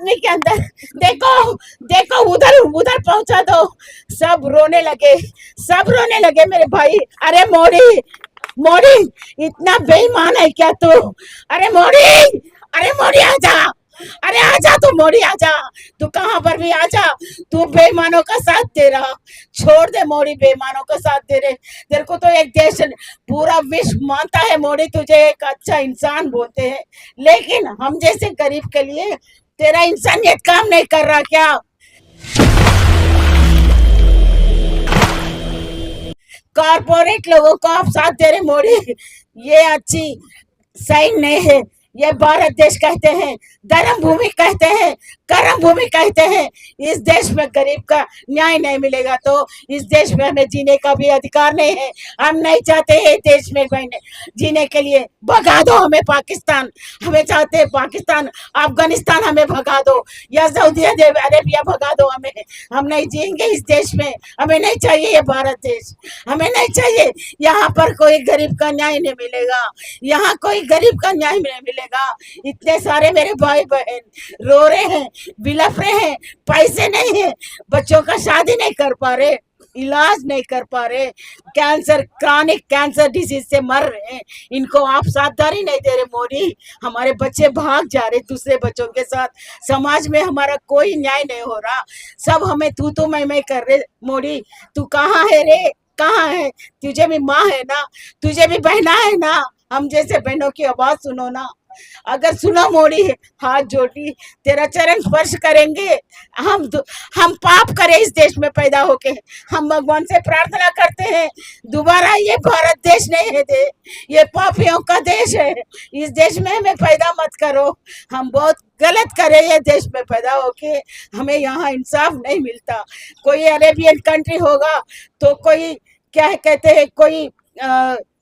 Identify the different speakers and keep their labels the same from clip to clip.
Speaker 1: आदमी के अंदर देखो देखो, उधर उधर पहुंचा दो, सब रोने लगे, सब रोने लगे मेरे भाई। अरे मोदी, मोदी इतना बेईमान है क्या तू? अरे मोदी, अरे मोदी आजा, अरे आजा तू, मोदी आजा, तू कहां पर भी आजा, तू बेईमानों का साथ दे रहा, छोड़ दे मोदी, बेईमानों का साथ दे रहे। तेरे को तो एक देश, पूरा विश्व मानता है मोदी, तुझे एक अच्छा इंसान बोलते हैं, लेकिन हम जैसे गरीब के लिए तेरा इंसानियत काम नहीं कर रहा क्या? कॉर्पोरेट लोगों को आप साथ दे रहे मोदी, ये अच्छी सही नहीं है। ये भारत देश कहते हैं, धर्म भूमि कहते हैं, कर्म भूमि कहते हैं। इस देश में गरीब का न्याय नहीं मिलेगा तो इस देश में हमें जीने का भी अधिकार नहीं है। हम नहीं चाहते हैं देश में जीने के लिए, भगा दो हमें पाकिस्तान, हमें चाहते हैं पाकिस्तान, अफगानिस्तान हमें भगा दो, या सऊदी अरेबिया भगा दो हमें। हम नहीं जिएंगे इस देश में, हमें नहीं चाहिए ये भारत देश, हमें नहीं चाहिए। यहाँ पर कोई गरीब का न्याय नहीं मिलेगा, यहाँ कोई गरीब का न्याय नहीं मिलेगा। इतने सारे मेरे भाई बहन रो रहे हैं, बिलख रहे हैं, पैसे नहीं है, बच्चों का शादी नहीं कर पा रहे, इलाज नहीं कर पा रहे, कैंसर, क्रॉनिक कैंसर डिजीज से मर रहे हैं। इनको आप सावधानी नहीं दे रहे मोदी, हमारे बच्चे भाग जा रहे दूसरे बच्चों के साथ, समाज में हमारा कोई न्याय नहीं हो रहा, सब हमें तू मैं कर रहे। मोदी तू कहाँ है रे, कहाँ है? तुझे भी माँ है ना, तुझे भी बहना है ना, हम जैसे बहनों की आवाज सुनो ना। अगर सुनो मोदी, हाथ जोड़ी तेरा चरण स्पर्श करेंगे। हम पाप करें इस देश में पैदा होके, हम भगवान से प्रार्थना करते हैं दोबारा ये भारत देश नहीं है दे, ये पापियों का देश है, इस देश में हमें पैदा मत करो। हम बहुत गलत करे ये देश में पैदा होके, हमें यहाँ इंसाफ नहीं मिलता। कोई अरेबियन कंट्री होगा तो कोई क्या कहते हैं, कोई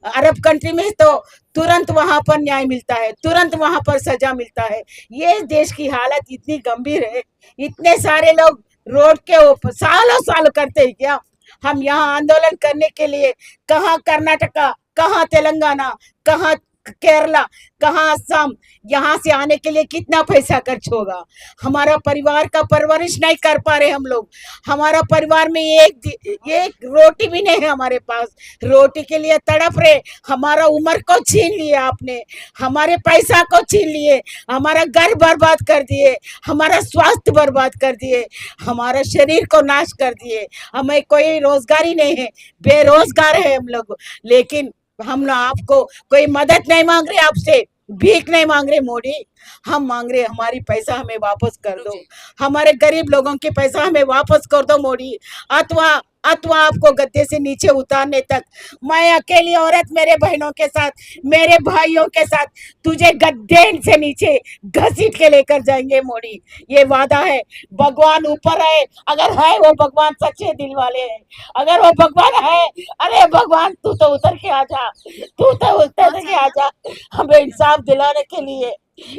Speaker 1: अरब कंट्री में तो तुरंत वहां पर न्याय मिलता है, तुरंत वहां पर सजा मिलता है। ये देश की हालत इतनी गंभीर है, इतने सारे लोग रोड के ऊपर सालों साल करते हैं क्या? हम यहाँ आंदोलन करने के लिए कहाँ कर्नाटका, कहाँ तेलंगाना, कहाँ केरला, कहाँ असम, यहाँ से आने के लिए कितना पैसा खर्च होगा? हमारा परिवार का परवरिश नहीं कर पा रहे हम लोग, हमारा परिवार में एक रोटी भी नहीं है हमारे पास, रोटी के लिए तड़प रहे। हमारा उम्र को छीन लिए आपने, हमारे पैसा को छीन लिए, हमारा घर बर्बाद कर दिए, हमारा स्वास्थ्य बर्बाद कर दिए, हमारा शरीर को नाश कर दिए, हमें कोई रोजगारी नहीं है, बेरोजगार है हम लोग। लेकिन हम ना आपको कोई मदद नहीं मांग रहे, आपसे भीख नहीं मांग रहे मोदी, हम मांग रहे हमारी पैसा हमें वापस कर दो, हमारे गरीब लोगों के पैसा हमें वापस कर दो मोदी, अथवा आपको गद्दे से नीचे उतारने तक। मैं अकेली औरत मेरे बहनों के साथ, मेरे भाइयों के साथ तुझे गद्दे से नीचे घसीट के लेकर जाएंगे मोदी, ये वादा है। भगवान ऊपर है, अगर है वो भगवान सच्चे दिल वाले हैं, अगर वो भगवान है, अरे भगवान तू तो उतर के आजा, तू तो उतर के आजा हमें इंसाफ दिलाने के लिए।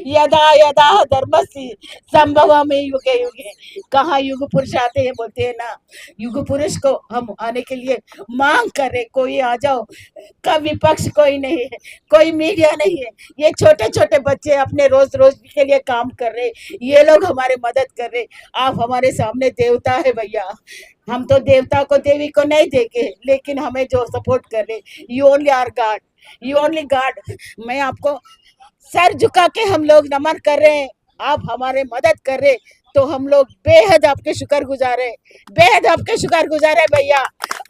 Speaker 1: यदा यदा धर्मस्य संभवामि युगे युगे, कहाँ युग पुरुष आते हैं, बोलते हैं ना, युग पुरुष को हम आने के लिए मांग कर रहे, कोई आ जाओ। का विपक्ष कोई नहीं है, कोई मीडिया नहीं है, ये छोटे छोटे बच्चे अपने रोज रोज के लिए काम कर रहे, ये लोग हमारे मदद कर रहे। आप हमारे सामने देवता है भैया, हम तो देवता को देवी को नहीं देखे, लेकिन हमें जो सपोर्ट कर रहे, you only are God, you only God. मैं आपको सर झुका के हम लोग नमन कर रहे हैं, आप हमारे मदद कर रहे, तो हम लोग बेहद आपके शुक्रगुजार है, बेहद आपके शुक्रगुजार है भैया।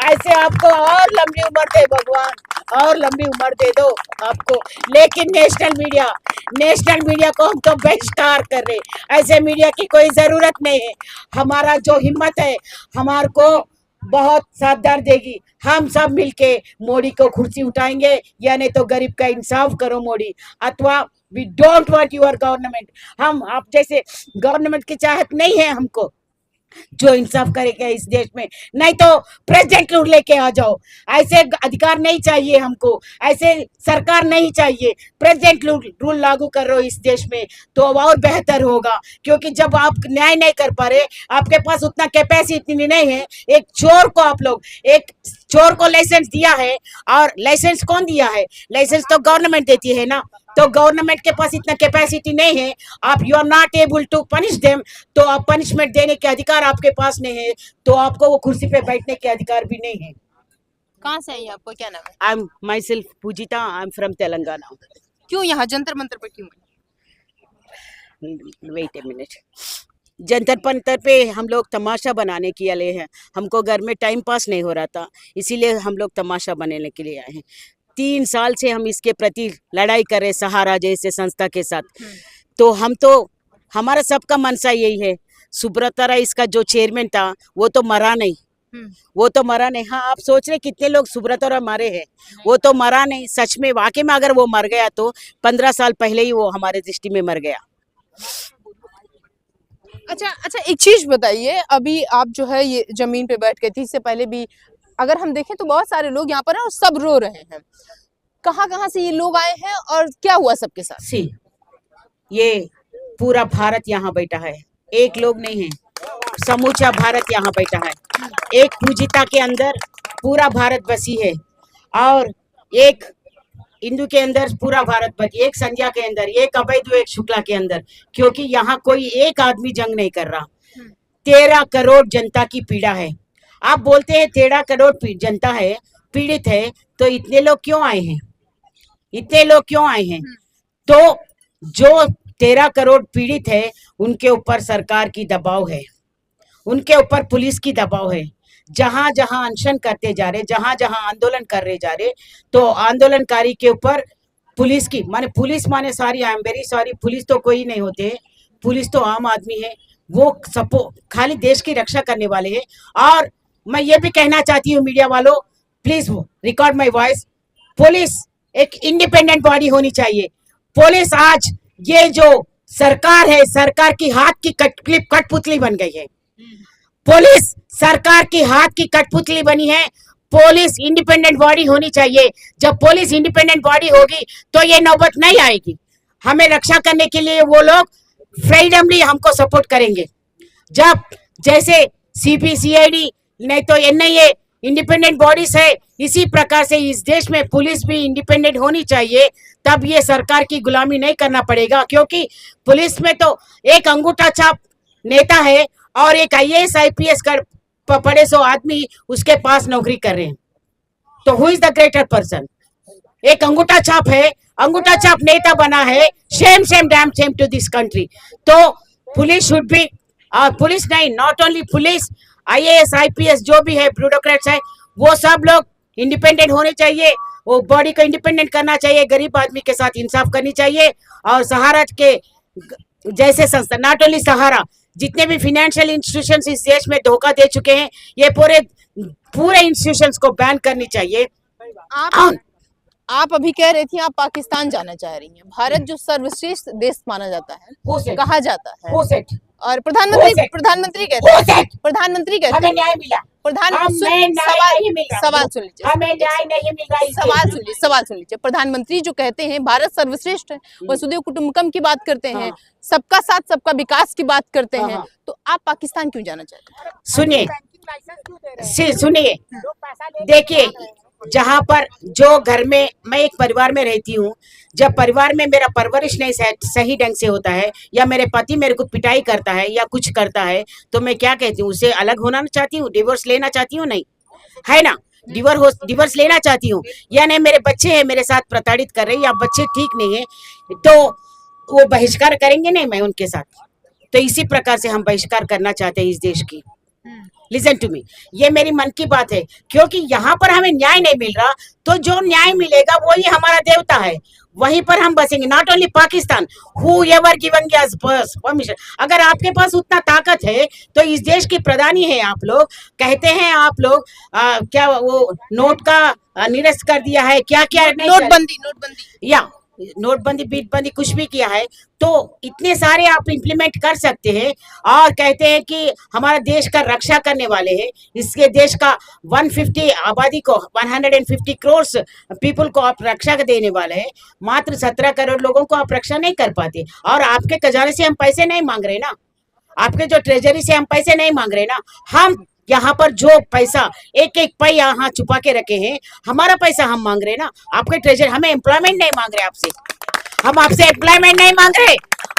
Speaker 1: ऐसे आपको और लंबी उम्र दे भगवान, और लंबी उम्र दे दो आपको। लेकिन नेशनल मीडिया को हम तो बहिष्कार कर रहे, ऐसे मीडिया की कोई जरूरत नहीं है। हमारा जो हिम्मत है हमारे को बहुत साथ देगी, हम सब मिलके मोदी को कुर्सी उठाएंगे, या नहीं तो गरीब का इंसाफ करो मोदी, अथवा we don't want your government. हम आप जैसे गवर्नमेंट की चाहत नहीं है हमको, जो इंसाफ करेगा इस देश में, नहीं तो प्रेसिडेंट रूल लेके आ जाओ। ऐसे अधिकार नहीं चाहिए हमको, ऐसे सरकार नहीं चाहिए, प्रेसिडेंट रूल लागू कर रहे हो इस देश में तो और बेहतर होगा। क्योंकि जब आप न्याय नहीं कर पा रहे, आपके पास उतना कैपेसिटी नहीं है, एक चोर को लाइसेंस दिया है, और लाइसेंस कौन दिया है? लाइसेंस तो गवर्नमेंट देती है ना, तो गवर्नमेंट के पास इतना कैपेसिटी नहीं है, आप you are not able to punish them, तो आप पनिशमेंट देने के अधिकार आपके पास नहीं है, तो आपको वो कुर्सी पे बैठने के अधिकार भी नहीं है।
Speaker 2: कहाँ से आई आपको, क्या नाम है?
Speaker 1: I am myself Pujita, I am from Telangana.
Speaker 2: क्यों यहाँ जंतर मंतर पर क्यों?
Speaker 1: Wait a minute. Jantar Mantar पे हम लोग तमाशा बनाने के लिए हैं, हमको घर में टाइम पास नहीं हो रहा था, इसीलिए हम लोग तमाशा बनाने के लिए आए हैं। 3 साल से हम इसके प्रति लड़ाई कर रहे सहारा जैसे संस्था के साथ। तो हमारा सबका मनसा यही है। सुब्रता राय इसका जो चेयरमैन था वो तो मरा नहीं, वो तो मरा नहीं। हाँ, आप सोच रहे कितने लोग सुब्रता राय मारे हैं, वो तो मरा नहीं। सच में वाकई में अगर वो मर गया तो 15 साल पहले ही वो हमारे दृष्टि में मर गया।
Speaker 2: अच्छा, एक चीज बताइए, अभी आप जो है ये जमीन पे बैठ गए थी, इससे पहले भी अगर हम देखें तो बहुत सारे लोग यहाँ पर हैं और सब रो रहे हैं। कहाँ से ये लोग आए हैं और क्या हुआ सबके साथ?
Speaker 1: ये पूरा भारत यहाँ बैठा है, एक लोग नहीं है, समूचा भारत यहाँ बैठा है। एक पूजिता के अंदर पूरा भारत बसी है, और एक हिंदू के अंदर पूरा भारत बसी, एक संध्या के अंदर, एक अवैध, एक शुक्ला के अंदर, क्योंकि यहाँ कोई एक आदमी जंग नहीं कर रहा। 13 करोड़ जनता की पीड़ा है। आप बोलते हैं 13 करोड़ जनता है, पीड़ित है, तो इतने लोग क्यों आए हैं? इतने लोग क्यों आए हैं? तो जो 13 करोड़ पीड़ित है उनके ऊपर सरकार की दबाव है, उनके ऊपर पुलिस की दबाव है। जहां जहां अनशन करते जा रहे, जहां जहां आंदोलन कर रहे जा रहे, तो आंदोलनकारी के ऊपर पुलिस की पुलिस माने sorry, I am very sorry, police तो कोई नहीं होते, पुलिस तो आम आदमी है, वो खाली देश की रक्षा करने वाले हैं। और मैं ये भी कहना चाहती हूँ मीडिया वालों, please record my voice, police एक इंडिपेंडेंट बॉडी होनी चाहिए। पुलिस आज ये जो सरकार है, सरकार की हाथ की कठपुतली बन गई है। पुलिस सरकार की हाथ की कठपुतली बनी है। पुलिस इंडिपेंडेंट बॉडी होनी चाहिए। जब पुलिस इंडिपेंडेंट बॉडी होगी तो ये नौबत नहीं आएगी। हमें रक्षा करने के लिए वो लोग फ्रीडमली हमको सपोर्ट करेंगे। जब जैसे CBCID नहीं तो NIA इंडिपेंडेंट बॉडीज है, इसी प्रकार से इस देश में पुलिस भी इंडिपेंडेंट होनी चाहिए। तब ये सरकार की गुलामी नहीं करना पड़ेगा, क्योंकि पुलिस में तो एक अंगूठा छाप नेता है और एक IAS IPS कर पढ़े सो आदमी उसके पास नौकरी कर रहे हैं। तो who is the greater person? एक अंगूठा छाप है, अंगूठा छाप नेता बना है। Shame damn shame to this country. तो पुलिस शुड बी, पुलिस नहीं, not only police, IAS IPS जो भी है, ब्यूरोक्रेट्स है, वो सब लोग इंडिपेंडेंट होने चाहिए। वो बॉडी को इंडिपेंडेंट करना चाहिए, गरीब आदमी के साथ इंसाफ करनी चाहिए। और सहारा के जैसे संस्था, नॉट ओनली सहारा, जितने भी फाइनेंशियल इंस्टीट्यूशंस इस देश में धोखा दे चुके हैं, ये पूरे इंस्टीट्यूशंस को बैन करनी चाहिए।
Speaker 2: आप अभी कह रही थी आप पाकिस्तान जाना चाह रही हैं। भारत जो सर्वश्रेष्ठ देश माना जाता है, कहा जाता है, और प्रधानमंत्री कहते हैं हमें न्याय मिला। सवाल सुन लीजिए,
Speaker 1: हमें न्याय नहीं मिल रहा।
Speaker 2: सवाल सुन लीजिए। प्रधानमंत्री जो कहते हैं भारत सर्वश्रेष्ठ है, वसुधैव कुटुंबकम की बात करते हैं, सबका साथ सबका विकास की बात करते हैं, तो आप पाकिस्तान क्यों जाना चाहते हैं?
Speaker 1: सुनिए, देखिए, जहाँ पर जो घर में मैं एक परिवार में रहती हूँ, जब परिवार में मेरा परवरिश नहीं सही ढंग से होता है, या मेरे पति मेरे को पिटाई करता है या कुछ करता है, तो मैं क्या कहती हूँ, उससे अलग होना चाहती हूँ, डिवोर्स लेना चाहती हूँ, नहीं है ना, डिवोर्स लेना चाहती हूँ। या नहीं, मेरे बच्चे हैं मेरे साथ प्रताड़ित कर रहे हैं, या बच्चे ठीक नहीं है, तो वो बहिष्कार करेंगे नहीं मैं उनके साथ। तो इसी प्रकार से हम बहिष्कार करना चाहते हैं इस देश की। लिसन टू मी, ये मेरी मन की बात है, क्योंकि यहाँ पर हमें न्याय नहीं मिल रहा, तो जो न्याय मिलेगा वही हमारा देवता है, वहीं पर हम बसेंगे। Not only Pakistan, whoever giving us permission। अगर आपके पास उतना ताकत है तो इस देश की प्रधानी है आप लोग, कहते हैं आप लोग क्या वो नोट का निरस्त कर दिया है, क्या क्या नोटबंदी या नोटबंदी बीटबंदी कुछ भी किया है, तो इतने सारे आप इम्प्लीमेंट कर सकते हैं और कहते हैं कि हमारा देश का रक्षा करने वाले हैं। इसके देश का 150 आबादी को 150 करोड़ पीपल को आप रक्षा देने वाले हैं, मात्र 17 करोड़ लोगों को आप रक्षा नहीं कर पाते। और आपके खजाने से हम पैसे नहीं मांग रहे ना, आपके जो ट्रेजरी से हम पैसे नहीं मांग रहे ना, हम यहाँ पर जो पैसा एक एक पै यहाँ छुपा के रखे हैं, हमारा पैसा हम मांग रहे ना, आपके ट्रेजरी, हमें एम्प्लॉयमेंट नहीं मांग रहे आपसे। हम आपसे एम्प्लॉयमेंट नहीं मांग रहे,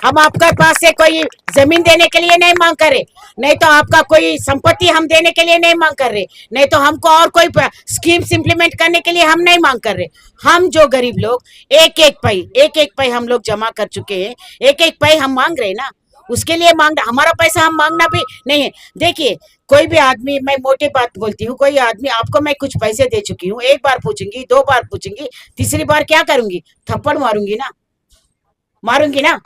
Speaker 1: हम आपके पास से कोई जमीन देने के लिए नहीं मांग कर रहे, नहीं तो आपका कोई संपत्ति हम देने के लिए नहीं मांग कर रहे, नहीं तो हमको और कोई स्कीम्स इंप्लीमेंट करने के लिए हम नहीं मांग कर रहे। हम जो गरीब लोग एक एक पाई हम लोग जमा कर चुके हैं, एक एक पाई हम मांग रहे ना, उसके लिए मांगना, हमारा पैसा हम मांगना भी नहीं है। देखिए कोई भी आदमी, मैं मोटी बात बोलती हूँ, कोई आदमी आपको मैं कुछ पैसे दे चुकी हूँ, एक बार पूछूंगी, दो बार पूछूंगी, तीसरी बार क्या करूंगी? थप्पड़ मारूंगी ना, मारूंगी ना,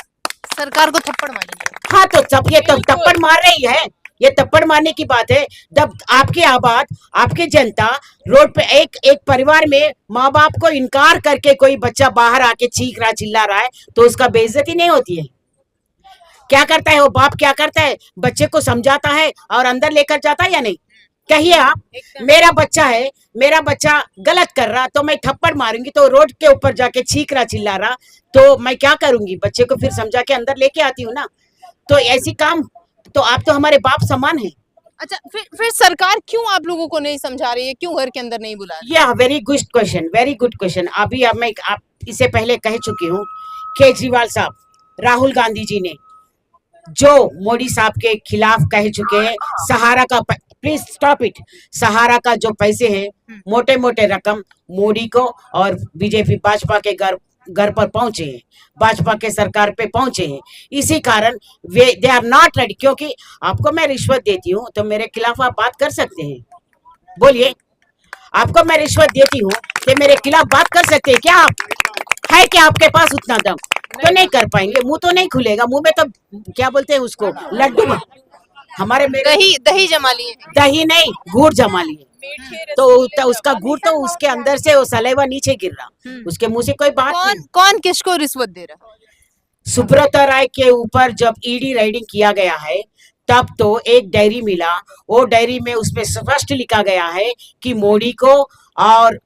Speaker 2: सरकार को थप्पड़ मारेंगे।
Speaker 1: हाँ तो सब ये तो थप्पड़ मार रही है, ये थप्पड़ मारने की बात है। जब आपकी आबाद, आपकी जनता रोड पे एक परिवार में माँ बाप को इनकार करके कोई बच्चा बाहर आके चीख रहा चिल्ला रहा है तो उसका बेइज्जती नहीं होती है? क्या करता है वो बाप, क्या करता है? बच्चे को समझाता है और अंदर लेकर जाता है या नहीं? कहिए आप, मेरा बच्चा है, मेरा बच्चा गलत कर रहा तो मैं थप्पड़ मारूंगी, तो रोड के ऊपर जाके चीख रहा चिल्ला रहा तो मैं क्या करूंगी? बच्चे को फिर समझा के अंदर लेके आती हूँ ना। तो ऐसी काम, तो आप तो हमारे बाप समान है।
Speaker 2: अच्छा, फिर सरकार क्यों आप लोगों को नहीं समझा रही है, क्यों घर के अंदर नहीं बुला रही?
Speaker 1: या very good question, very good question. अभी अब मैं आप इससे पहले कह चुकी हूँ, केजरीवाल साहब, राहुल गांधी जी ने जो मोदी साहब के खिलाफ कह चुके हैं, सहारा का, प्लीज स्टॉप इट, सहारा का जो पैसे हैं मोटे मोटे रकम मोदी को और बीजेपी भाजपा के घर पर पहुंचे हैं, भाजपा के सरकार पे पहुंचे हैं, इसी कारण वे दे आर नॉट रेडी। क्योंकि आपको मैं रिश्वत देती हूँ तो मेरे खिलाफ आप बात कर सकते हैं, बोलिए, आपको मैं रिश्वत देती हूँ तो मेरे खिलाफ बात कर सकते हैं क्या? आप है क्या आपके पास उतना दम? तो नहीं कर पाएंगे, मुंह तो नहीं खुलेगा, मुंह में तो क्या बोलते हैं उसको, लड्डू, हमारे
Speaker 2: दही जमा लिए,
Speaker 1: दही नहीं गुड़ जमा लिए, तो उसका गुड़ तो उसके अंदर से वो सलेवा नीचे गिर रहा, उसके मुंह से कोई बात नहीं।
Speaker 2: कौन किसको रिश्वत दे रहा?
Speaker 1: सुब्रता राय के ऊपर जब ईडी राइडिंग किया गया है तब तो एक डायरी मिला, वो डायरी में उसमें स्पष्ट लिखा गया है कि मोदी को और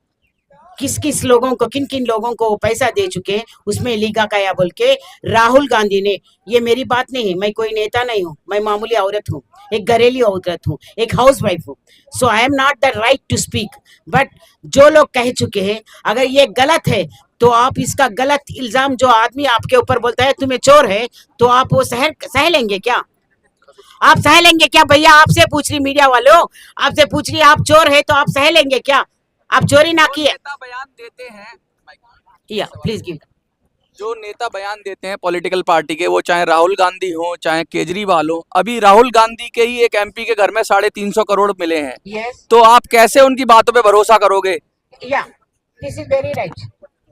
Speaker 1: किस किस लोगों को, किन किन लोगों को वो पैसा दे चुके हैं, उसमें लिखा गया बोल के राहुल गांधी ने। ये मेरी बात नहीं है, मैं कोई नेता नहीं हूँ, मैं मामूली औरत हूँ, एक घरेलू औरत हूँ, एक हाउस वाइफ हूँ, so I am not the right to speak. But जो लोग कह चुके हैं, अगर ये गलत है तो आप इसका गलत इल्जाम, जो आदमी आपके ऊपर बोलता है तुम्हें चोर है, तो आप वो सह लेंगे क्या? आप सह लेंगे क्या? भैया आपसे पूछ रही, मीडिया वालों आपसे पूछ रही, आप चोर है तो आप सह लेंगे क्या? आप चोरी ना किए।
Speaker 3: बयान देते हैं,
Speaker 1: या प्लीज गिव।
Speaker 3: जो नेता बयान देते हैं पॉलिटिकल पार्टी के, वो चाहे राहुल गांधी हो चाहे केजरीवाल हो, अभी राहुल गांधी के ही एक एमपी के घर में 350 करोड़ मिले हैं।
Speaker 1: yes.
Speaker 3: तो आप कैसे उनकी बातों पे भरोसा करोगे?
Speaker 1: या दिस इज वेरी राइट।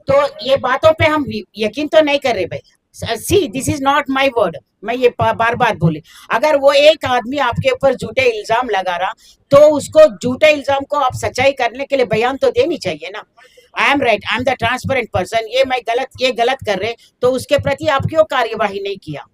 Speaker 1: तो ये बातों पे हम यकीन तो नहीं कर रहे भाई। See this is not my word, मैं ये बार बार बोले, अगर वो एक आदमी आपके ऊपर झूठे इल्जाम लगा रहा तो उसको झूठे इल्जाम को आप सच्चाई करने के लिए बयान तो देनी चाहिए ना। I am right, I am the transparent person, ये गलत कर रहे तो उसके प्रति आप क्यों कार्यवाही नहीं किया?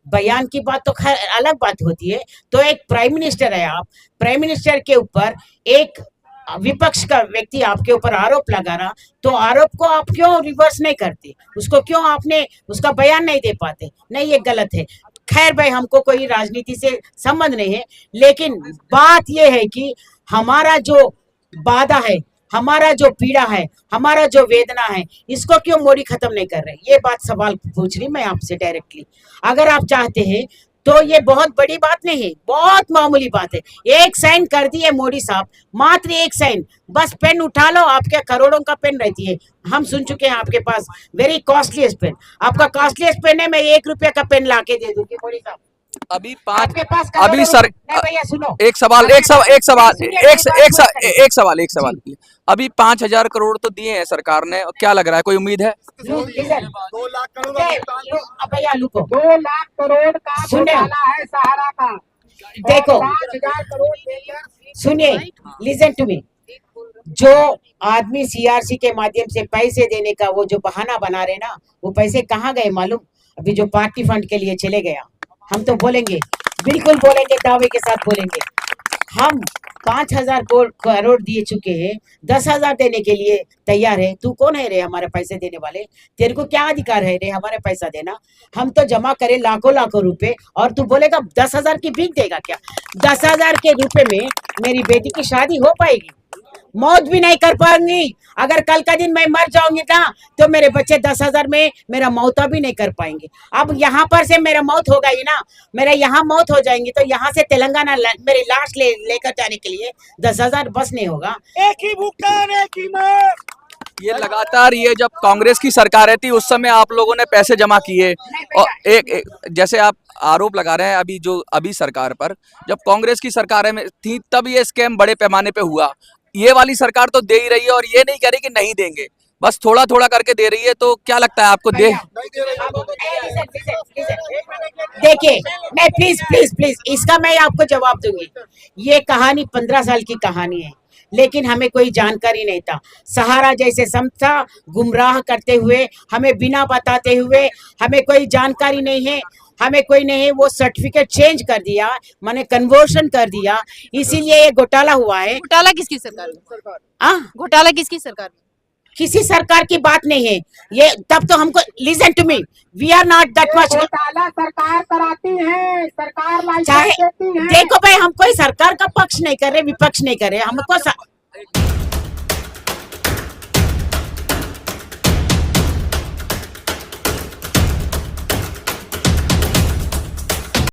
Speaker 1: बयान की बात तो खैर अलग बात होती है। तो एक प्राइम मिनिस्टर है, आप प्राइम मिनिस्टर के ऊपर एक विपक्ष का व्यक्ति आपके ऊपर आरोप लगा रहा, तो आरोप को आप क्यों रिवर्स नहीं करते? उसको क्यों आपने उसका बयान नहीं दे पाते? नहीं, ये गलत है। खैर भाई, हमको कोई राजनीति से संबंध नहीं है, लेकिन बात यह है कि हमारा जो वादा है, हमारा जो पीड़ा है, हमारा जो वेदना है, इसको क्यों मोदी खत्म नहीं कर रहे? ये बात सवाल पूछ रही मैं आपसे डायरेक्टली। अगर आप चाहते हैं तो ये बहुत बड़ी बात नहीं है, बहुत मामूली बात है। एक साइन कर दिए मोदी साहब, मात्र एक साइन, बस पेन उठा लो, आपके करोड़ों का पेन रहती है, हम सुन चुके हैं आपके पास वेरी कॉस्टलीस्ट पेन, आपका कॉस्टलीस्ट पेन है, मैं 1 रुपया का पेन ला के दे दूंगी मोदी साहब।
Speaker 3: अभी
Speaker 1: आपके पास
Speaker 3: अभी सर
Speaker 1: भैया सुनो,
Speaker 3: एक सवाल, अभी 5,000 करोड़ तो दिए हैं सरकार ने, क्या लग रहा है, कोई उम्मीद है?
Speaker 4: 2 लाख करोड़
Speaker 1: भैया लुको,
Speaker 4: 2 लाख करोड़ का घोटाला है सहारा का।
Speaker 1: देखो
Speaker 4: 5,000 करोड़
Speaker 1: सुनिए, लिसन टू मी, जो आदमी सीआरसी के माध्यम से पैसे देने का वो जो बहाना बना रहे ना, वो पैसे कहाँ गए मालूम? अभी जो पार्टी फंड के लिए चले गया। हम तो बोलेंगे, बिल्कुल बोलेंगे, दावे के साथ बोलेंगे, हम 5,000 करोड़ दिए चुके हैं, 10,000 देने के लिए तैयार है। तू कौन है रे हमारे पैसे देने वाले? तेरे को क्या अधिकार है रे हमारे पैसा देना? हम तो जमा करें लाखों रुपए और तू बोलेगा 10,000 की भीख देगा क्या? 10,000 के रुपए में मेरी बेटी की शादी हो पाएगी? मौत भी नहीं कर पाऊंगी। अगर कल का दिन मैं मर जाऊंगी ना तो मेरे बच्चे 10,000 में मेरा मौता भी नहीं कर पाएंगे। अब यहाँ पर से मेरा मौत हो गई ना, मेरा यहाँ मौत हो जाएंगी तो यहाँ से तेलंगाना मेरी लाश लेकर जाने के लिए 10,000 बस नहीं होगा।
Speaker 4: एक ही भुगतान, एक ही मौत।
Speaker 3: ये लगातार, ये जब कांग्रेस की सरकारें थी उस समय आप लोगों ने पैसे जमा किए और एक जैसे आप आरोप लगा रहे हैं अभी सरकार पर, जब कांग्रेस की सरकारें में थी तब ये स्कैम बड़े पैमाने पे हुआ। ये वाली सरकार तो दे ही रही है और ये नहीं कह रही कि नहीं देंगे, बस थोड़ा थोड़ा करके दे रही है। तो क्या लगता है आपको
Speaker 1: देखिए, मैं प्लीज इसका मैं आपको जवाब दूंगी। ये कहानी 15 साल की कहानी है, लेकिन हमें कोई जानकारी नहीं था। सहारा जैसे संस्था गुमराह करते हुए, हमें बिना बताते हुए, हमें कोई जानकारी नहीं है, हमें कोई नहीं है, वो सर्टिफिकेट चेंज कर दिया, माने कन्वर्शन कर दिया, इसीलिए ये घोटाला हुआ है।
Speaker 2: घोटाला किसकी सरकार में? घोटाला किसकी सरकार में?
Speaker 1: किसी सरकार की बात नहीं है ये। तब तो हमको listen to me, we are not that much.
Speaker 4: घोटाला सरकार कराती है, सरकार
Speaker 1: चाहे
Speaker 4: लाइसेंस देती है।
Speaker 1: देखो भाई, हम कोई सरकार का पक्ष नहीं कर रहे, विपक्ष नहीं कर रहे, हमको